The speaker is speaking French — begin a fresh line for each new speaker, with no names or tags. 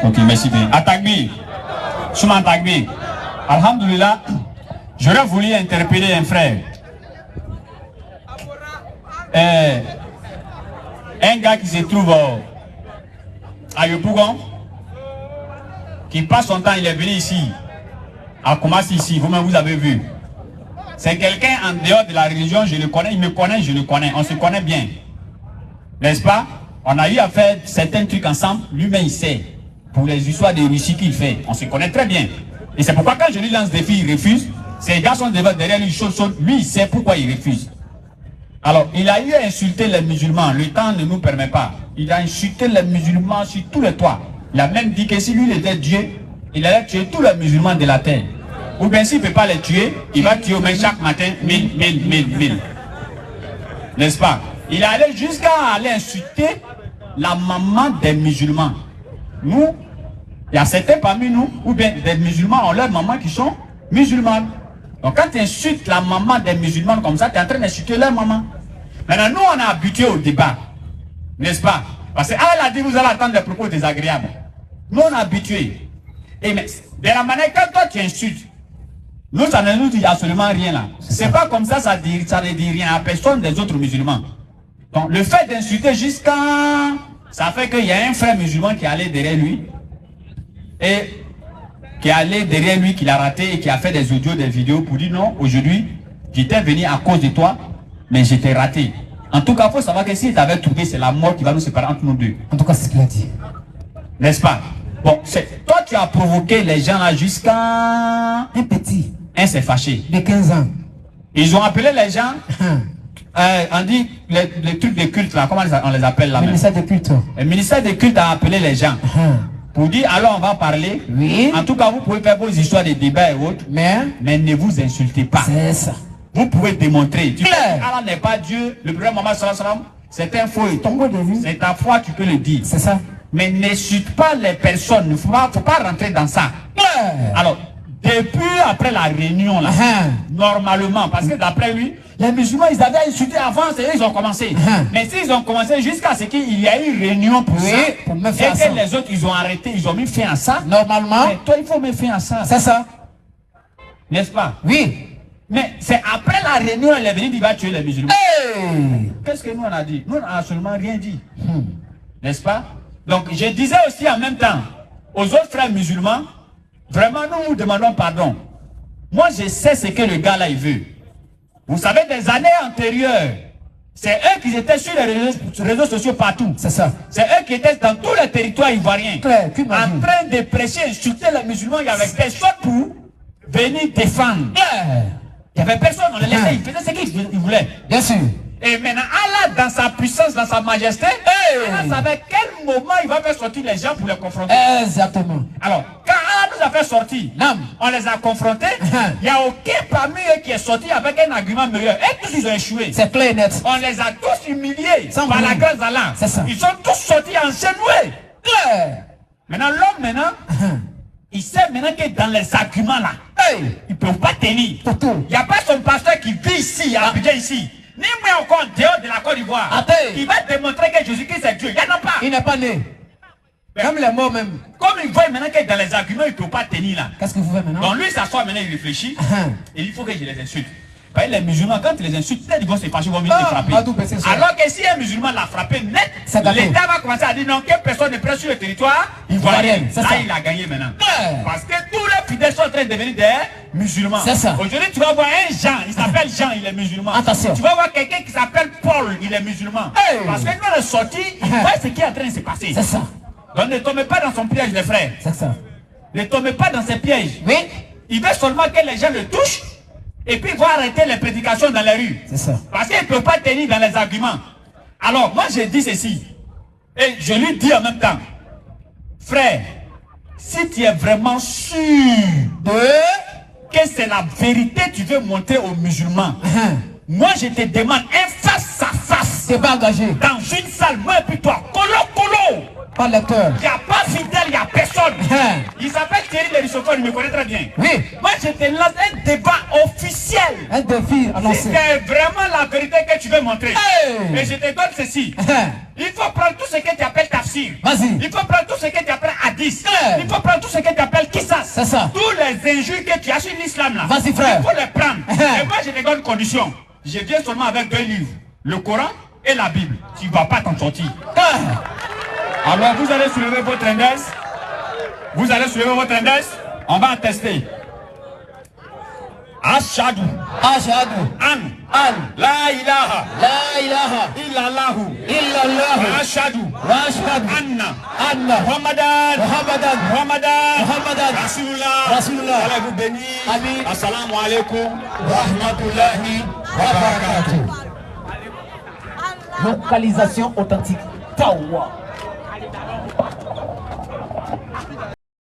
Ok, merci bien. Atagbi, Souman Tagbi, Alhamdulillah, j'aurais voulu interpeller un frère. Un gars qui se trouve à Yopougon, qui passe son temps, il est venu ici, à Koumassi ici, vous-même vous avez vu. C'est quelqu'un en dehors de la religion, je le connais, il me connaît, je le connais, on se connaît bien. N'est-ce pas? On a eu à faire certains trucs ensemble, lui-même il sait. Pour les histoires de Russie qu'il fait, on se connaît très bien. Et c'est pourquoi quand je lui lance des filles, il refuse. Ces gars sont derrière lui, lui il sait pourquoi il refuse. Alors, il a eu à insulter les musulmans, le temps ne nous permet pas. Il a insulté les musulmans sur tous les toits. Il a même dit que si lui il était Dieu, il allait tuer tous les musulmans de la terre. Ou bien s'il ne peut pas les tuer, il va tuer au moins chaque matin 1000. N'est-ce pas? Il est allé jusqu'à aller insulter la maman des musulmans. Nous, il y a certains parmi nous, ou bien des musulmans ont leurs mamans qui sont musulmanes. Donc quand tu insultes la maman des musulmans comme ça, tu es en train d'insulter leur maman. Maintenant, nous, on est habitués au débat. N'est-ce pas? Parce que elle a dit, vous allez attendre des propos désagréables. Nous, on est habitués. Et mais, de la manière, quand toi tu insultes, nous, ça ne nous dit absolument rien là. C'est pas comme ça, ça ne dit rien à personne des autres musulmans. Donc, le fait d'insulter jusqu'à... Ça fait qu'il y a un frère musulman qui est allé derrière lui. Et qui est allé derrière lui, qui l'a raté et qui a fait des audios, des vidéos pour dire non, aujourd'hui, j'étais venu à cause de toi, mais j'étais raté. En tout cas, il faut savoir que s'il t'avait trouvé, c'est la mort qui va nous séparer entre nous deux.
En tout cas, c'est ce qu'il a dit.
N'est-ce pas? Bon, toi, tu as provoqué les gens là jusqu'à...
Un petit.
Un s'est fâché.
De 15 ans.
Ils ont appelé les gens... on dit les trucs de culte là, comment on les appelle là?
Le ministère de culte.
Le ministère de culte a appelé les gens. Pour dire, alors on va parler.
Oui.
En tout cas, vous pouvez faire vos histoires de débats et autres. Mais ne vous insultez pas.
C'est ça.
Vous pouvez démontrer. Tu dis, Allah n'est pas Dieu. Le prophète Mohammed sallallahu alayhi wa sallam, c'est un faux. C'est ta foi, tu peux le dire.
C'est ça.
Mais n'insulte pas les personnes. Il ne faut pas rentrer dans ça. Alors, depuis après la réunion, là, normalement, parce que d'après lui, les musulmans, ils avaient insulté avant, c'est eux, ils ont commencé. Mais s'ils ont commencé jusqu'à ce qu'il y ait une réunion pour ça,
pour me faire
et
ça.
que les autres, ils ont arrêté, ils ont mis fin à ça.
Normalement.
Mais toi, il faut mettre fin à ça.
C'est ça.
N'est-ce pas?
Oui.
Mais c'est après la réunion, il est venu, il va tuer les musulmans.
Hey.
Qu'est-ce que nous on a dit? Nous, on n'a absolument rien dit. N'est-ce pas? Donc, je disais aussi en même temps aux autres frères musulmans, vraiment, nous demandons pardon. Moi, je sais ce que le gars là, il veut. Vous savez, des années antérieures, c'est eux qui étaient sur les réseaux sociaux partout.
C'est ça.
C'est eux qui étaient dans tous les territoires ivoiriens.
Claire,
en train de prêcher, insulter les musulmans. Il y avait personne pour venir défendre. Il n'y avait personne, on les laissait, ils faisaient ce qu'ils voulaient.
Bien sûr.
Et maintenant, Allah, dans sa puissance, dans sa majesté, Allah savait quel moment il va faire sortir les gens pour les confronter.
Exactement.
Alors, quand Allah nous a fait sortir, on les a confrontés, il n'y a aucun parmi eux qui est sorti avec un argument meilleur. Et tous ils ont échoué.
C'est clair et net.
On les a tous humiliés par la grâce d'Allah.
C'est ça.
Ils sont tous sortis enchaînés. Maintenant, l'homme, il sait maintenant que dans les arguments là, ils ne peuvent pas tenir. Il n'y a pas son pasteur qui vit ici, à Abidjan ici. Ni moi encore en dehors de la Côte d'Ivoire. Il va démontrer que Jésus-Christ est Dieu. Il n'y en a pas.
Il n'est pas né. Comme les mots même.
Comme il voit maintenant que dans les arguments, il ne peut pas tenir là.
Qu'est-ce que vous faites maintenant?
Donc lui s'assoit maintenant, il réfléchit. Et il faut que je les insulte. Parce que les musulmans, quand ils les insultent, ils vont se fâcher, ils vont venir les frapper. Alors que si un musulman l'a frappé net, l'État va commencer à dire non, que personne ne presse sur le territoire ivoirien. Là, il a gagné maintenant. Parce que tous les fidèles sont en train de devenir des musulmans.
C'est ça.
Aujourd'hui, tu vas voir un Jean, il s'appelle Jean, il est musulman.
Attention.
Tu vas voir quelqu'un qui s'appelle Paul, il est musulman. Parce que nous, on est sortis, il voit ce qui est en train de se passer.
C'est ça.
Donc ne tombez pas dans son piège, les frères.
C'est ça.
Ne tombez pas dans ses pièges.
Oui.
Il veut seulement que les gens le touchent. Et puis il va arrêter les prédications dans les rues.
C'est ça.
Parce qu'il ne peut pas tenir dans les arguments. Alors moi je dis ceci. Et je lui dis en même temps. Frère, si tu es vraiment sûr que c'est la vérité que tu veux montrer aux musulmans, moi je te demande un face à face.
C'est pas engagé.
Dans une salle, moi et puis toi, colo.
Pas lecteur.
Il n'y a pas fidèle, il n'y a personne. Il s'appelle Thierry Lérissophone, il me connaît très bien.
Oui.
Moi, je te lance un débat officiel.
Un défi annoncé.
Si c'est vraiment la vérité que tu veux montrer. Et je te donne ceci. Il faut prendre tout ce que tu appelles tafsir.
Vas-y.
Il faut prendre tout ce que tu appelles 10. Il faut prendre tout ce que tu appelles Kissas.
C'est ça.
Tous les injures que tu as sur l'islam là.
Vas-y, frère.
Il faut les prendre. Et moi, j'ai des bonnes conditions. Je viens seulement avec 2 livres. Le Coran et la Bible. Tu ne vas pas t'en sortir. Alors, vous allez soulever votre index. Vous allez soulever votre index. On va en tester. Ashadu.
Ashadu.
An. La ilaha.
La ilaha.
Illallahu.
Illallah.
Ashadu.
Ashadu. Anna.
Muhammadan.
Muhammadan. Rasulullah.
Allah vous bénisse.
Amin.
Assalamu alaikum. Rahmatullahi wa barakatuh.
Localisation authentique. Tawa.